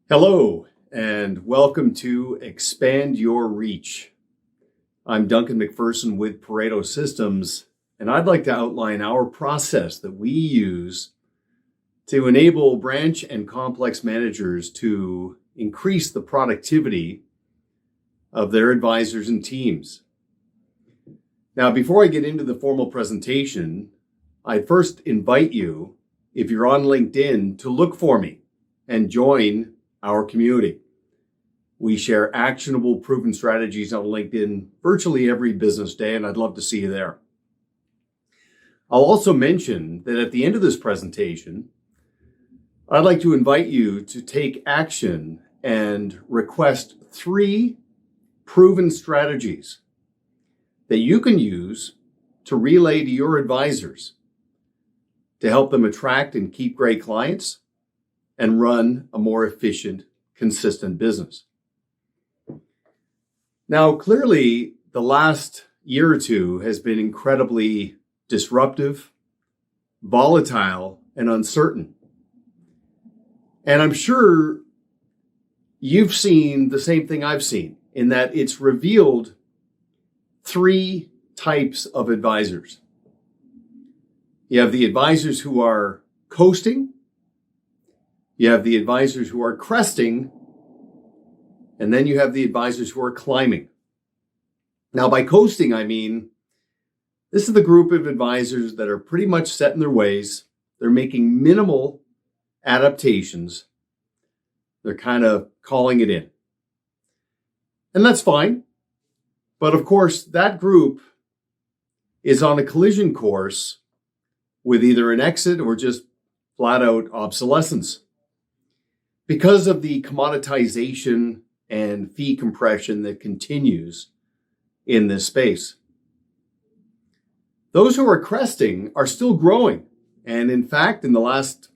Hello, and welcome to Expand Your Reach. I'm Duncan MacPherson with Pareto Systems, and I'd like to outline our process that we use to enable branch and complex managers to increase the productivity of their advisors and teams. Now, before I get into the formal presentation, I'd first invite you, if you're on LinkedIn, to look for me and join our community. We share actionable, proven strategies on LinkedIn virtually every business day, and I'd love to see you there. I'll also mention that at the end of this presentation, I'd like to invite you to take action and request 3 proven strategies that you can use to relay to your advisors to help them attract and keep great clients and run a more efficient, consistent business. Now, clearly, the last year or two has been incredibly disruptive, volatile, and uncertain. And I'm sure you've seen the same thing I've seen, in that it's revealed 3 types of advisors. You have the advisors who are coasting, you have the advisors who are cresting, and then you have the advisors who are climbing. Now, by coasting, I mean, this is the group of advisors that are pretty much set in their ways. They're making minimal adaptations. They're kind of calling it in. And that's fine. But of course, that group is on a collision course with either an exit or just flat out obsolescence, because of the commoditization and fee compression that continues in this space. Those who are cresting are still growing. And in fact, in the last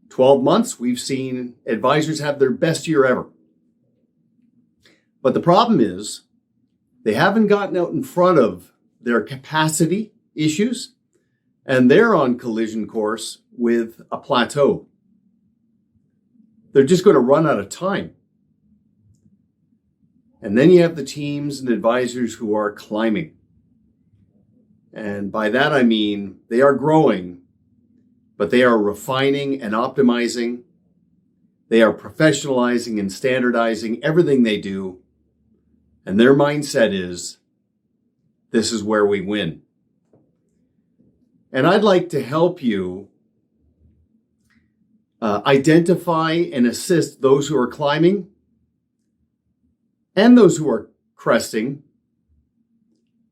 12 months, we've seen advisors have their best year ever. But the problem is they haven't gotten out in front of their capacity issues, and they're on collision course with a plateau. They're just going to run out of time. And then you have the teams and advisors who are climbing. And by that, I mean they are growing, but they are refining and optimizing. They are professionalizing and standardizing everything they do. And their mindset is, this is where we win. And I'd like to help you identify and assist those who are climbing and those who are cresting,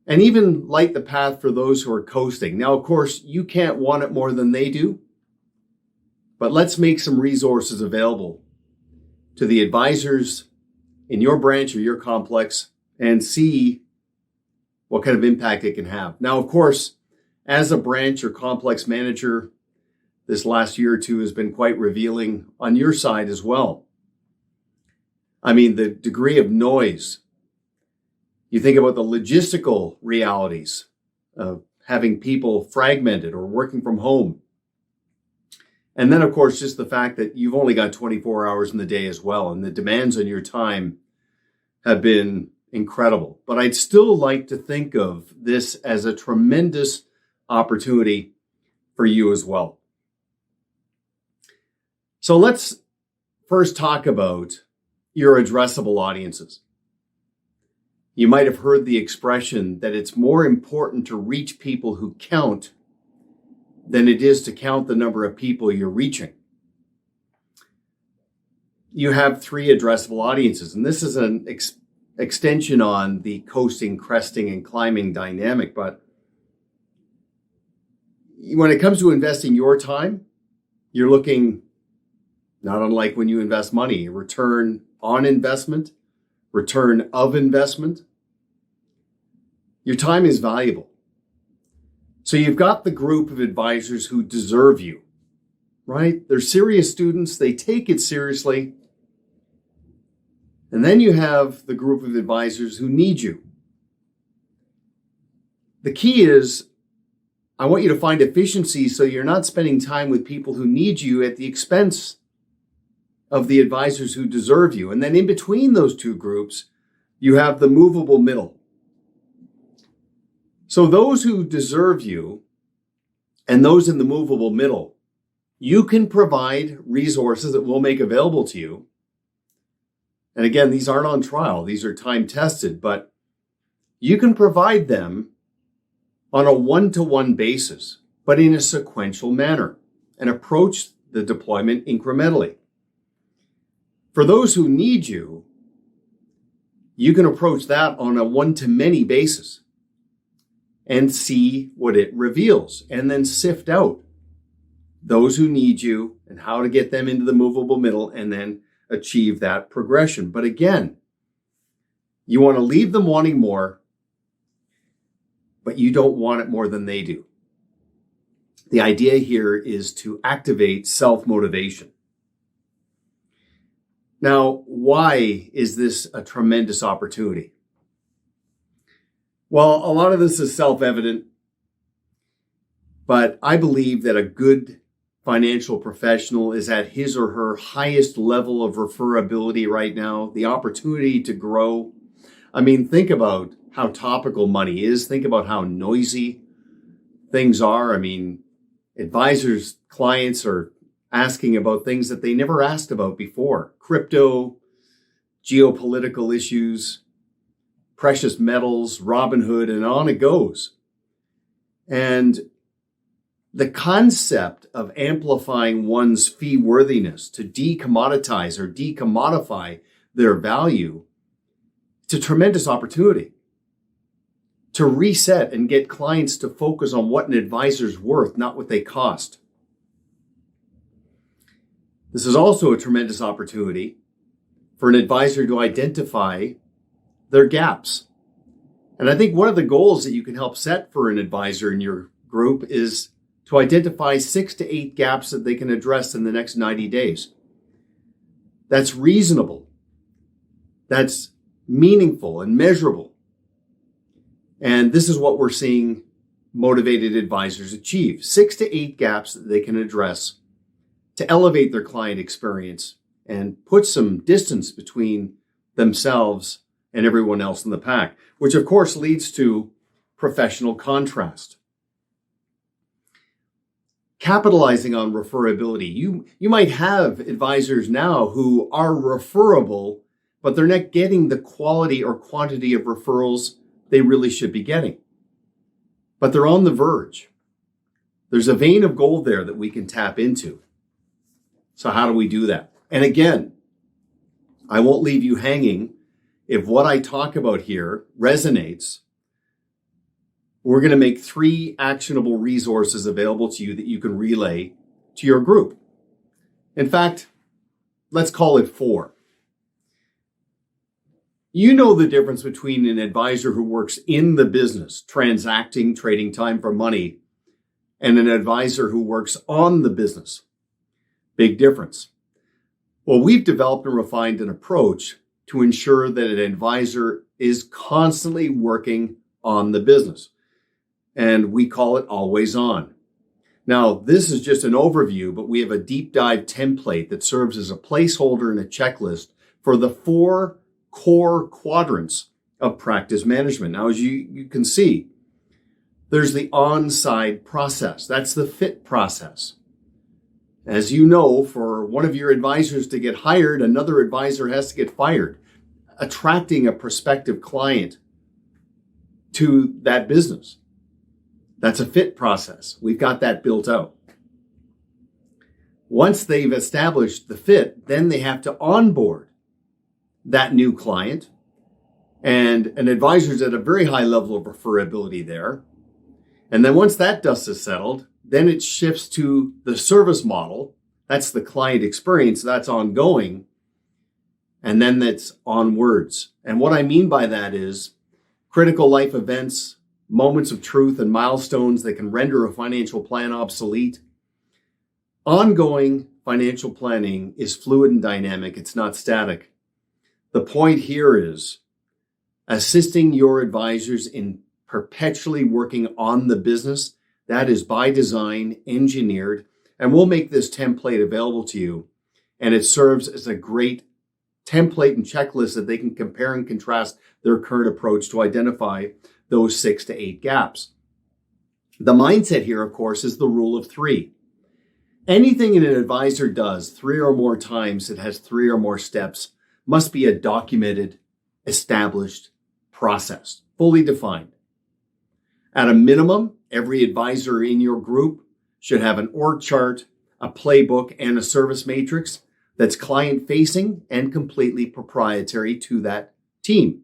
and even light the path for those who are coasting. Now, of course, you can't want it more than they do, but let's make some resources available to the advisors in your branch or your complex and see what kind of impact it can have. Now, of course, as a branch or complex manager, this last year or two has been quite revealing on your side as well. I mean, the degree of noise. You think about the logistical realities of having people fragmented or working from home. And then, of course, just the fact that you've only got 24 hours in the day as well, and the demands on your time have been incredible. But I'd still like to think of this as a tremendous opportunity for you as well. So let's first talk about your addressable audiences. You might have heard the expression that it's more important to reach people who count than it is to count the number of people you're reaching. You have 3 addressable audiences, and this is an extension on the coasting, cresting, and climbing dynamic. But when it comes to investing your time, you're looking, not unlike when you invest money, return on investment, return of investment. Your time is valuable. So you've got the group of advisors who deserve you, right? They're serious students. They take it seriously. And then you have the group of advisors who need you. The key is, I want you to find efficiency so you're not spending time with people who need you at the expense of the advisors who deserve you. And then in between those two groups, you have the movable middle. So those who deserve you and those in the movable middle, you can provide resources that we'll make available to you. And again, these aren't on trial. These are time tested, but you can provide them on a one-to-one basis, but in a sequential manner, and approach the deployment incrementally. For those who need you, you can approach that on a one-to-many basis and see what it reveals, and then sift out those who need you and how to get them into the movable middle and then achieve that progression. But again, you want to leave them wanting more, but you don't want it more than they do. The idea here is to activate self-motivation. Now, why is this a tremendous opportunity? Well, a lot of this is self-evident, but I believe that a good financial professional is at his or her highest level of referability right now, the opportunity to grow. I mean, think about how topical money is. Think about how noisy things are. I mean, advisors, clients are asking about things that they never asked about before. Crypto, geopolitical issues, precious metals, Robinhood, and on it goes. And the concept of amplifying one's fee worthiness to decommoditize or decommodify their value, it's a tremendous opportunity to reset and get clients to focus on what an advisor's worth, not what they cost. This is also a tremendous opportunity for an advisor to identify their gaps. And I think one of the goals that you can help set for an advisor in your group is to identify 6 to 8 gaps that they can address in the next 90 days. That's reasonable. That's meaningful and measurable. And this is what we're seeing motivated advisors achieve. 6 to 8 gaps that they can address to elevate their client experience and put some distance between themselves and everyone else in the pack, which of course leads to professional contrast. Capitalizing on referability. You might have advisors now who are referable, but they're not getting the quality or quantity of referrals they really should be getting. But they're on the verge. There's a vein of gold there that we can tap into. So how do we do that? And again, I won't leave you hanging. If what I talk about here resonates, we're going to make 3 actionable resources available to you that you can relay to your group. In fact, let's call it 4. You know the difference between an advisor who works in the business, transacting, trading time for money, and an advisor who works on the business. Big difference. Well, we've developed and refined an approach to ensure that an advisor is constantly working on the business. And we call it always on. Now, this is just an overview, but we have a deep dive template that serves as a placeholder and a checklist for the 4 core quadrants of practice management. Now, as you can see, there's the on-side process. That's the fit process. As you know, for one of your advisors to get hired, another advisor has to get fired, attracting a prospective client to that business. That's a fit process. We've got that built out. Once they've established the fit, then they have to onboard that new client. And an advisor's at a very high level of referability there. And then once that dust is settled, then it shifts to the service model. That's the client experience. That's ongoing. And then that's onwards. And what I mean by that is critical life events, moments of truth, and milestones that can render a financial plan obsolete. Ongoing financial planning is fluid and dynamic. It's not static. The point here is assisting your advisors in perpetually working on the business. That is by design, engineered, and we'll make this template available to you And it serves as a great template and checklist that they can compare and contrast their current approach to identify those 6 to 8 gaps. The mindset here, of course, is the rule of 3. Anything an advisor does 3 or more times that has 3 or more steps must be a documented, established process, fully defined. At a minimum, every advisor in your group should have an org chart, a playbook, and a service matrix that's client-facing and completely proprietary to that team,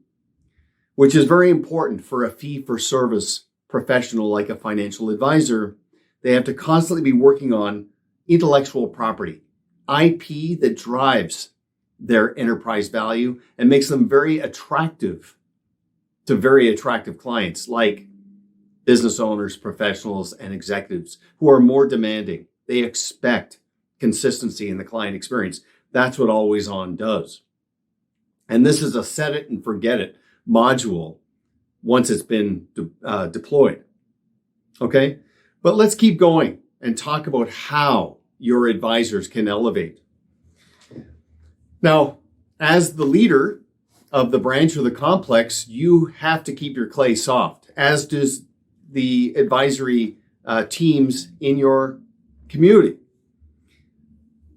which is very important for a fee-for-service professional like a financial advisor. They have to constantly be working on intellectual property, IP that drives their enterprise value and makes them very attractive to very attractive clients like business owners, professionals, and executives who are more demanding. They expect consistency in the client experience. That's what Always On does. And this is a set it and forget it module once it's been deployed. Okay, but let's keep going and talk about how your advisors can elevate. Now, as the leader of the branch or the complex, you have to keep your clay soft, as does the advisory teams in your community.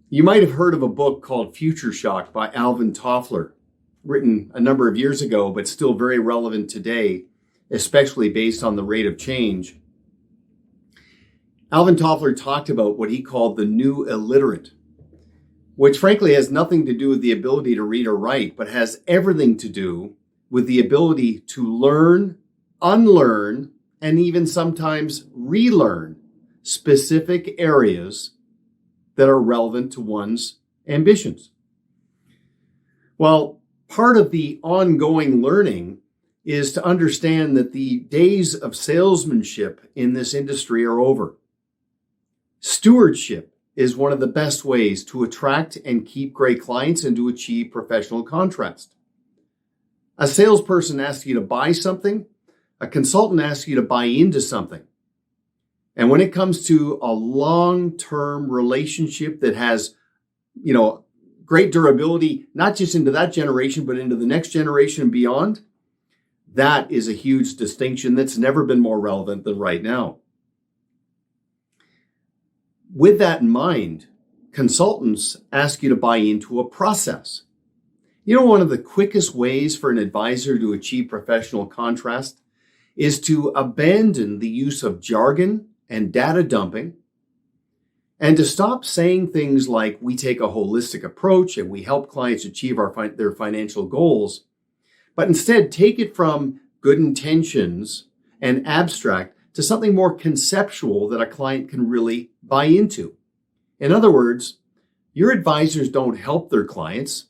You might have heard of a book called Future Shock by Alvin Toffler, written a number of years ago, but still very relevant today, especially based on the rate of change. Alvin Toffler talked about what he called the new illiterate, which frankly has nothing to do with the ability to read or write, but has everything to do with the ability to learn, unlearn, and even sometimes relearn specific areas that are relevant to one's ambitions. Well, part of the ongoing learning is to understand that the days of salesmanship in this industry are over. Stewardship is one of the best ways to attract and keep great clients and to achieve professional contrast. A salesperson asks you to buy something. A consultant asks you to buy into something. And when it comes to a long-term relationship that has, great durability, not just into that generation, but into the next generation and beyond, that is a huge distinction that's never been more relevant than right now. With that in mind, consultants ask you to buy into a process. One of the quickest ways for an advisor to achieve professional contrast is to abandon the use of jargon and data dumping and to stop saying things like we take a holistic approach and we help clients achieve their financial goals, but instead take it from good intentions and abstract to something more conceptual that a client can really buy into. In other words, your advisors don't help their clients.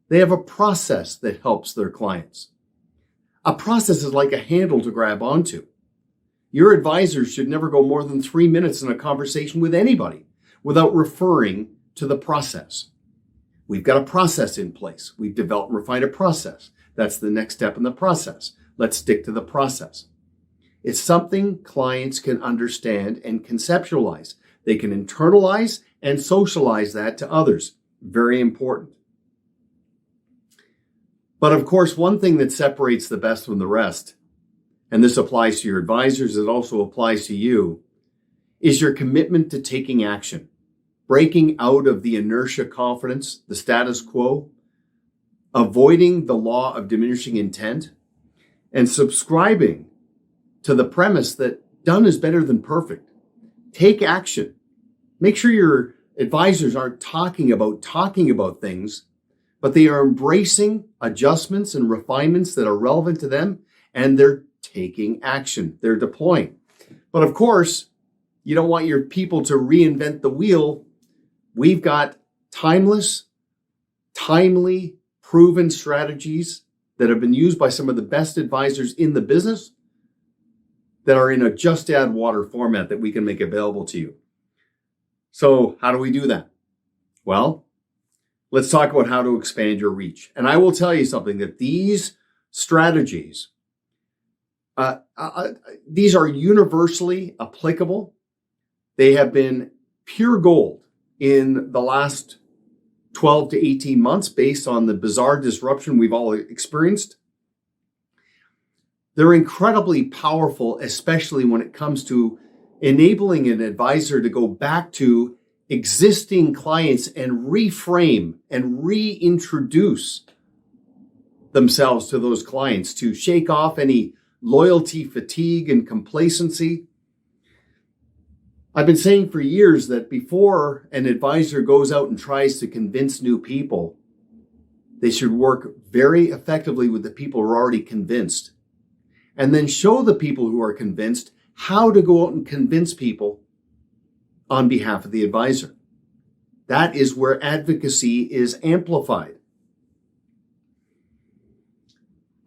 They have a process that helps their clients. A process is like a handle to grab onto. Your advisors should never go more than 3 minutes in a conversation with anybody without referring to the process. We've got a process in place. We've developed and refined a process. That's the next step in the process. Let's stick to the process. It's something clients can understand and conceptualize. They can internalize and socialize that to others. Very important. But of course, one thing that separates the best from the rest, and this applies to your advisors, it also applies to you, is your commitment to taking action, breaking out of the inertia confidence, the status quo, avoiding the law of diminishing intent, and subscribing to the premise that done is better than perfect. Take action. Make sure your advisors aren't talking about things, but they are embracing adjustments and refinements that are relevant to them, and they're taking action. They're deploying. But of course, you don't want your people to reinvent the wheel. We've got timeless, timely, proven strategies that have been used by some of the best advisors in the business that are in a just add water format that we can make available to you. So how do we do that? Well, let's talk about how to expand your reach. And I will tell you something, that these strategies, these are universally applicable. They have been pure gold in the last 12 to 18 months based on the bizarre disruption we've all experienced. They're incredibly powerful, especially when it comes to enabling an advisor to go back to existing clients and reframe and reintroduce themselves to those clients, to shake off any loyalty fatigue and complacency. I've been saying for years that before an advisor goes out and tries to convince new people, they should work very effectively with the people who are already convinced, and then show the people who are convinced how to go out and convince people on behalf of the advisor. That is where advocacy is amplified.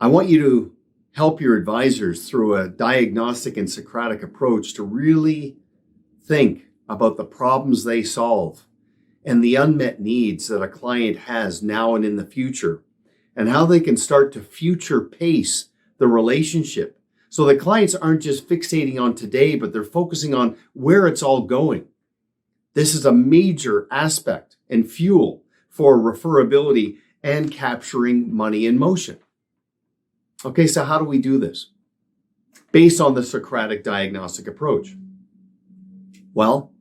I want you to help your advisors through a diagnostic and Socratic approach to really think about the problems they solve and the unmet needs that a client has now and in the future, and how they can start to future pace the relationship so that clients aren't just fixating on today, but they're focusing on where it's all going. This is a major aspect and fuel for referability and capturing money in motion. Okay, so how do we do this? Based on the Socratic diagnostic approach. Well,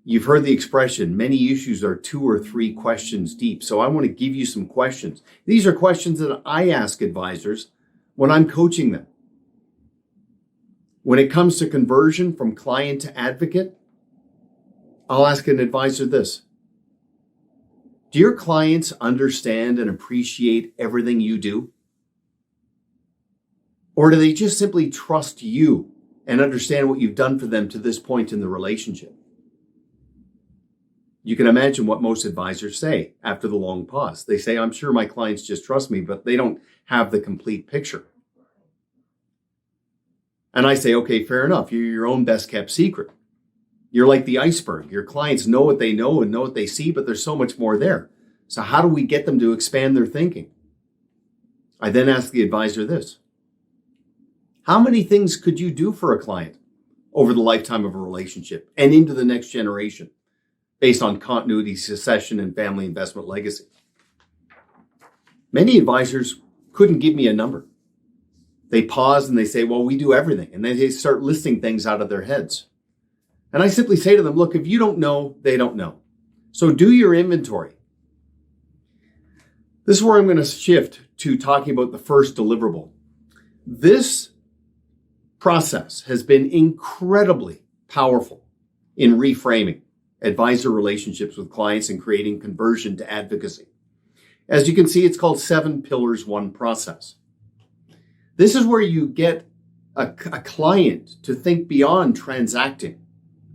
you've heard the expression, many issues are 2 or 3 questions deep. So I want to give you some questions. These are questions that I ask advisors when I'm coaching them. When it comes to conversion from client to advocate, I'll ask an advisor this. Do your clients understand and appreciate everything you do? Or do they just simply trust you and understand what you've done for them to this point in the relationship? You can imagine what most advisors say after the long pause. They say, I'm sure my clients just trust me, but they don't have the complete picture. And I say, okay, fair enough. You're your own best kept secret. You're like the iceberg. Your clients know what they know and know what they see, but there's so much more there. So how do we get them to expand their thinking? I then ask the advisor this. How many things could you do for a client over the lifetime of a relationship and into the next generation based on continuity, succession, and family investment legacy? Many advisors couldn't give me a number. They pause and they say, well, we do everything. And then they start listing things out of their heads. And I simply say to them, look, if you don't know, they don't know. So do your inventory. This is where I'm going to shift to talking about the first deliverable. This process has been incredibly powerful in reframing advisor relationships with clients and creating conversion to advocacy. As you can see, it's called 7 Pillars, 1 Process. This is where you get a client to think beyond transacting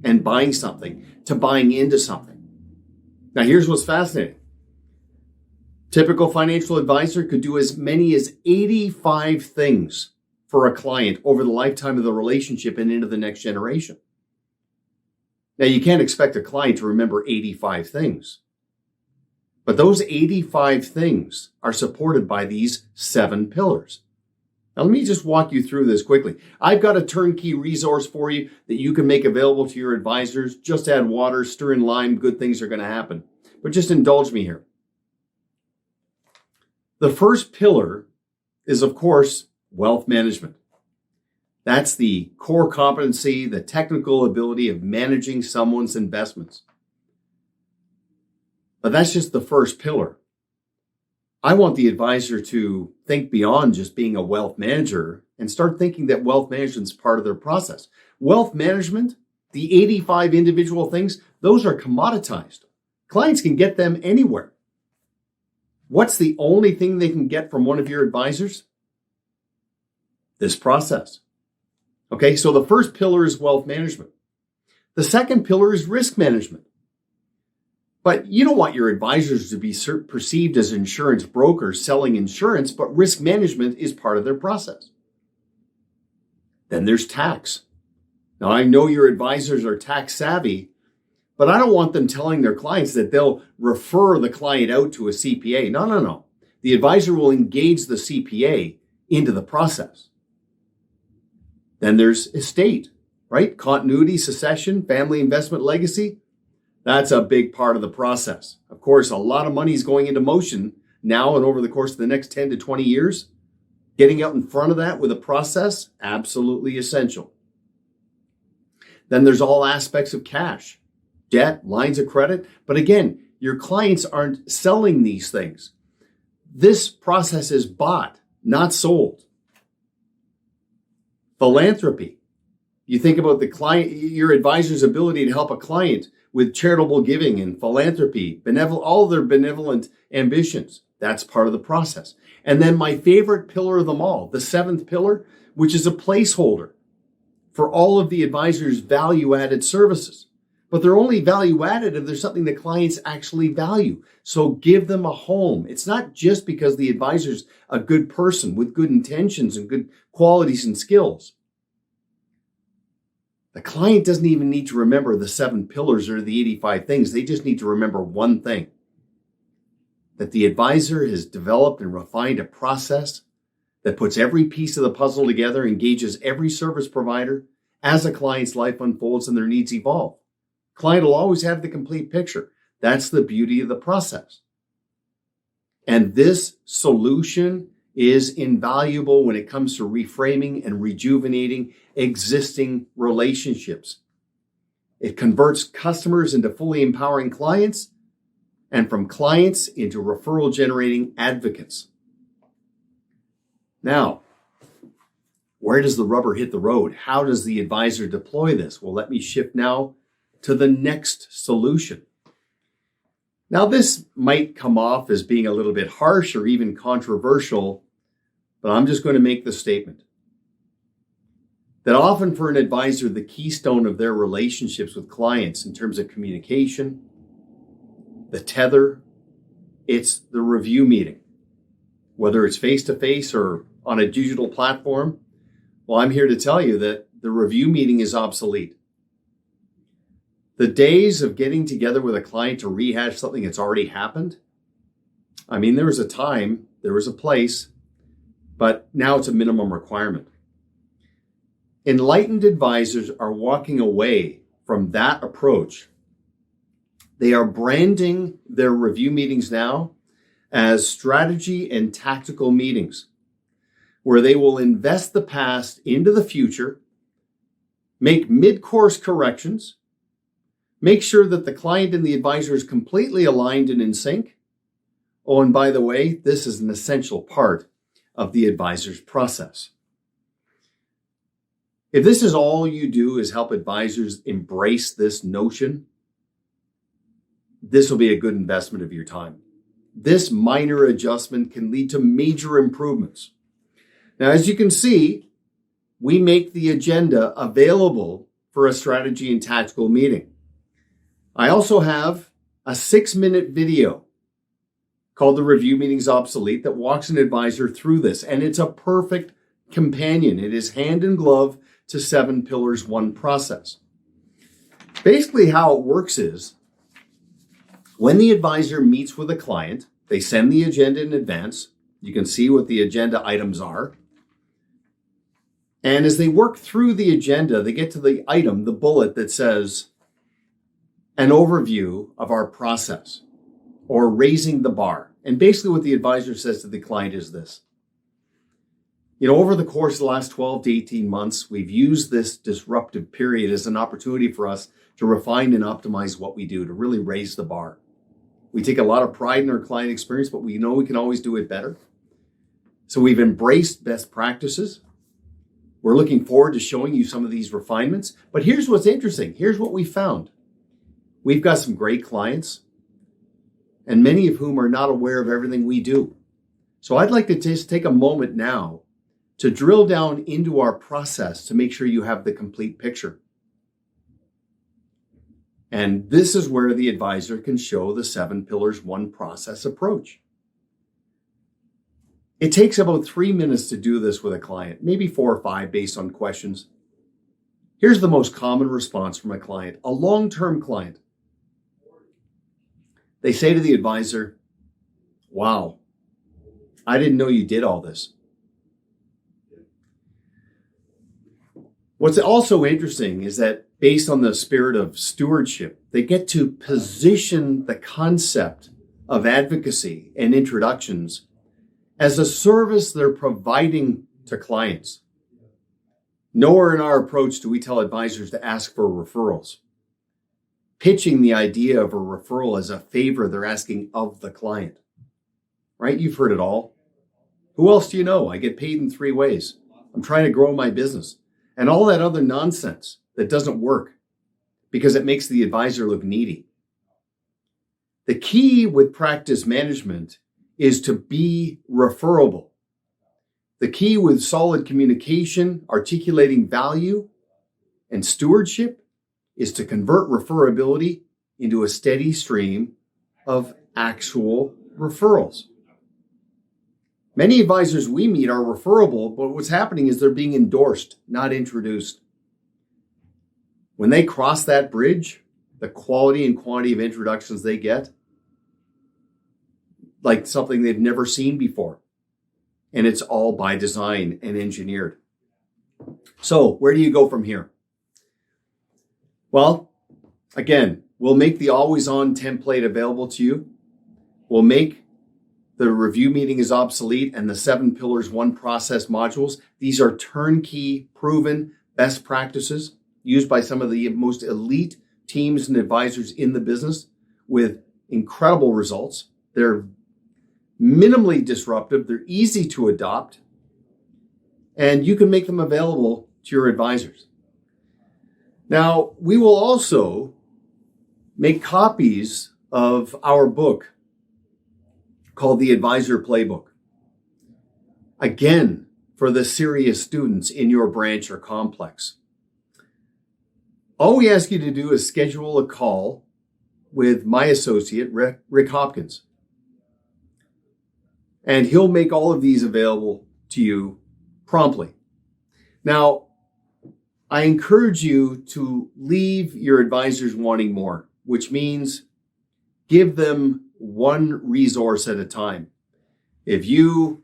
and buying something to buying into something. Now, here's what's fascinating. Typical financial advisor could do as many as 85 things for a client over the lifetime of the relationship and into the next generation. Now, you can't expect a client to remember 85 things. But those 85 things are supported by these 7 pillars. Now, let me just walk you through this quickly. I've got a turnkey resource for you that you can make available to your advisors. Just add water, stir in lime, good things are going to happen. But just indulge me here. The first pillar is, of course, wealth management. That's the core competency, the technical ability of managing someone's investments. But that's just the first pillar. I want the advisor to think beyond just being a wealth manager and start thinking that wealth management is part of their process. Wealth management, the 85 individual things, those are commoditized. Clients can get them anywhere. What's the only thing they can get from one of your advisors? This process. Okay, so the first pillar is wealth management. The second pillar is risk management. But you don't want your advisors to be perceived as insurance brokers selling insurance, but risk management is part of their process. Then there's tax. Now, I know your advisors are tax savvy, but I don't want them telling their clients that they'll refer the client out to a CPA. No. The advisor will engage the CPA into the process. Then there's estate, right? Continuity, succession, family investment legacy. That's a big part of the process. Of course, a lot of money is going into motion now and over the course of the next 10 to 20 years. Getting out in front of that with a process, absolutely essential. Then there's all aspects of cash, debt, lines of credit. But again, your clients aren't selling these things. This process is bought, not sold. Philanthropy. You think about the client, your advisor's ability to help a client with charitable giving and philanthropy, all their benevolent ambitions. That's part of the process. And then my favorite pillar of them all, the seventh pillar, which is a placeholder for all of the advisor's value-added services. But they're only value-added if there's something that clients actually value. So give them a home. It's not just because the advisor's a good person with good intentions and good qualities and skills. The client doesn't even need to remember the 7 pillars or the 85 things. They just need to remember one thing: that the advisor has developed and refined a process that puts every piece of the puzzle together, engages every service provider as a client's life unfolds and their needs evolve. Client will always have the complete picture. That's the beauty of the process. And this solution is invaluable when it comes to reframing and rejuvenating existing relationships. It converts customers into fully empowering clients, and from clients into referral generating advocates. Now, where does the rubber hit the road? How does the advisor deploy this? Well, let me shift now to the next solution. Now, this might come off as being a little bit harsh or even controversial, but I'm just going to make the statement that often for an advisor, the keystone of their relationships with clients in terms of communication, the tether, it's the review meeting. Whether it's face-to-face or on a digital platform, well, I'm here to tell you that the review meeting is obsolete. The days of getting together with a client to rehash something that's already happened, I mean, there was a time, there was a place, but now it's a minimum requirement. Enlightened advisors are walking away from that approach. They are branding their review meetings now as strategy and tactical meetings, where they will invest the past into the future, make mid-course corrections, make sure that the client and the advisor is completely aligned and in sync. Oh, and by the way, this is an essential part of the advisor's process. If this is all you do is help advisors embrace this notion, this will be a good investment of your time. This minor adjustment can lead to major improvements. Now, as you can see, we make the agenda available for a strategy and tactical meeting. I also have a 6-minute video called The Review Meeting's Obsolete that walks an advisor through this, and it's a perfect companion. It is hand in glove to 7 Pillars 1 process. Basically, how it works is when the advisor meets with a client, they send the agenda in advance. You can see what the agenda items are. And as they work through the agenda, they get to the item, the bullet that says an overview of our process or raising the bar. And basically what the advisor says to the client is this: over the course of the last 12 to 18 months, we've used this disruptive period as an opportunity for us to refine and optimize what we do, to really raise the bar. We take a lot of pride in our client experience, but we know we can always do it better. So we've embraced best practices. We're looking forward to showing you some of these refinements. But here's what's interesting. Here's what we found. We've got some great clients, and many of whom are not aware of everything we do. So I'd like to just take a moment now to drill down into our process to make sure you have the complete picture. And this is where the advisor can show the 7 Pillars 1 process approach. It takes about 3 minutes to do this with a client, maybe 4 or 5 based on questions. Here's the most common response from a client, a long-term client. They say to the advisor, "Wow, I didn't know you did all this." What's also interesting is that based on the spirit of stewardship. They get to position the concept of advocacy and introductions as a service they're providing to clients. Nowhere in our approach do we tell advisors to ask for referrals. Pitching the idea of a referral as a favor they're asking of the client. Right? You've heard it all. Who else do you know? I get paid in 3 ways. I'm trying to grow my business. And all that other nonsense that doesn't work because it makes the advisor look needy. The key with practice management is to be referable. The key with solid communication, articulating value, and stewardship is to convert referability into a steady stream of actual referrals. Many advisors we meet are referable, but what's happening is they're being endorsed, not introduced. When they cross that bridge, the quality and quantity of introductions they get, like something they've never seen before. And it's all by design and engineered. So where do you go from here? Well, again, we'll make the always on template available to you. We'll make the review meeting is obsolete and the 7 pillars, 1 process modules. These are turnkey, proven best practices used by some of the most elite teams and advisors in the business with incredible results. They're minimally disruptive. They're easy to adopt, and you can make them available to your advisors. Now, we will also make copies of our book called the Advisor Playbook. Again, for the serious students in your branch or complex. All we ask you to do is schedule a call with my associate, Rick Hopkins. And he'll make all of these available to you promptly. Now, I encourage you to leave your advisors wanting more, which means give them one resource at a time. If you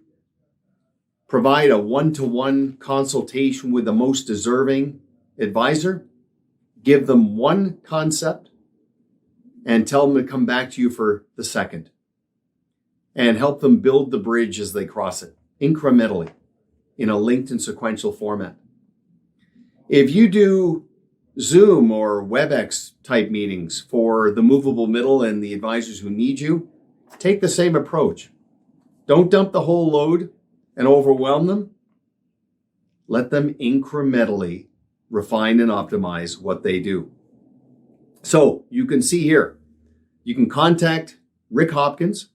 provide a one-to-one consultation with the most deserving advisor, give them one concept and tell them to come back to you for the second. And help them build the bridge as they cross it, incrementally, in a linked and sequential format. If you do Zoom or WebEx type meetings for the movable middle and the advisors who need you, take the same approach. Don't dump the whole load and overwhelm them. Let them incrementally refine and optimize what they do. So you can see here, you can contact Rick Hopkins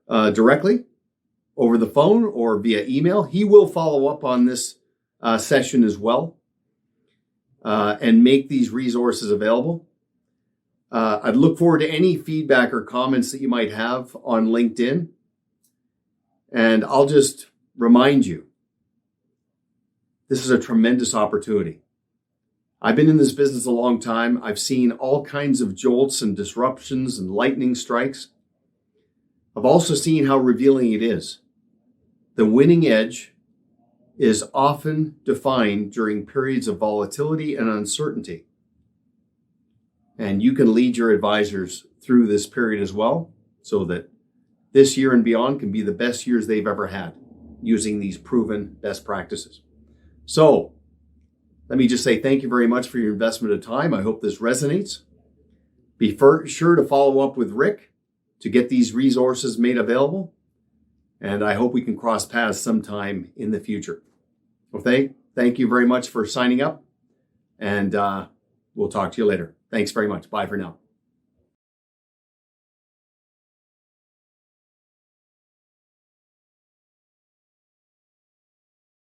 directly over the phone or via email. He will follow up on this session as well and make these resources available. I'd look forward to any feedback or comments that you might have on LinkedIn. And I'll just remind you, this is a tremendous opportunity. I've been in this business a long time. I've seen all kinds of jolts and disruptions and lightning strikes. I've also seen how revealing it is. The winning edge is often defined during periods of volatility and uncertainty. And you can lead your advisors through this period as well, so that this year and beyond can be the best years they've ever had using these proven best practices. So let me just say thank you very much for your investment of time. I hope this resonates. Be sure to follow up with Rick to get these resources made available. And I hope we can cross paths sometime in the future. Well, thank you very much for signing up. And we'll talk to you later. Thanks very much. Bye for now.